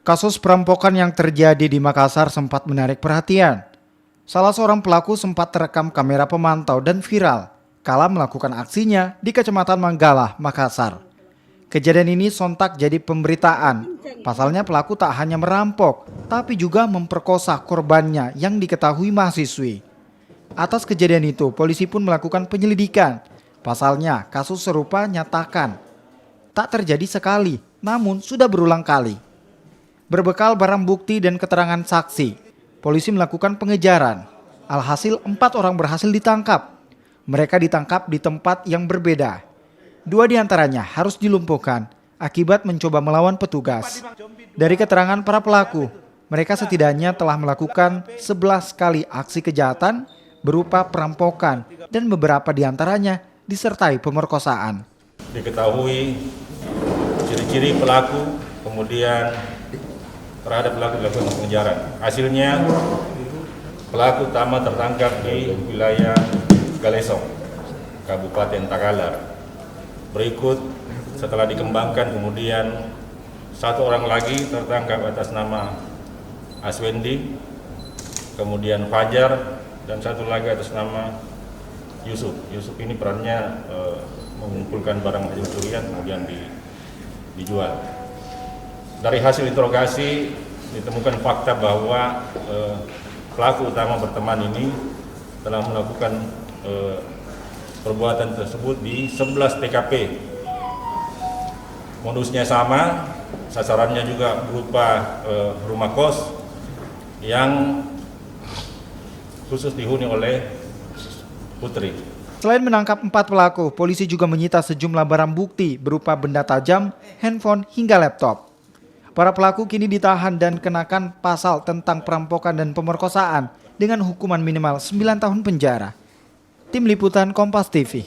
Kasus perampokan yang terjadi di Makassar sempat menarik perhatian. Salah seorang pelaku sempat terekam kamera pemantau dan viral kala melakukan aksinya di Kecamatan Manggalah, Makassar. Kejadian ini sontak jadi pemberitaan. Pasalnya pelaku tak hanya merampok, tapi juga memperkosa korbannya yang diketahui mahasiswi. Atas kejadian itu, polisi pun melakukan penyelidikan. Pasalnya, kasus serupa nyatakan tak terjadi sekali, namun sudah berulang kali. Berbekal barang bukti dan keterangan saksi, polisi melakukan pengejaran. Alhasil 4 orang berhasil ditangkap. Mereka ditangkap di tempat yang berbeda. 2 diantaranya harus dilumpuhkan akibat mencoba melawan petugas. Dari keterangan para pelaku, mereka setidaknya telah melakukan 11 kali aksi kejahatan berupa perampokan dan beberapa diantaranya disertai pemerkosaan. Diketahui ciri-ciri pelaku, kemudian terhadap pelaku dilakukan pengejaran. Hasilnya pelaku utama tertangkap di wilayah Galesong, Kabupaten Takalar. Berikut setelah dikembangkan kemudian 1 orang lagi tertangkap atas nama Aswendi, kemudian Fajar, dan 1 lagi atas nama Yusuf. Yusuf ini perannya mengumpulkan barang hasil curian kemudian dijual. Dari hasil interogasi ditemukan fakta bahwa pelaku utama berteman ini telah melakukan perbuatan tersebut di 11 TKP. Modusnya sama, sasarannya juga berupa rumah kos yang khusus dihuni oleh Putri. Selain menangkap 4 pelaku, polisi juga menyita sejumlah barang bukti berupa benda tajam, handphone, hingga laptop. Para pelaku kini ditahan dan kenakan pasal tentang perampokan dan pemerkosaan dengan hukuman minimal 9 tahun penjara. Tim Liputan Kompas TV.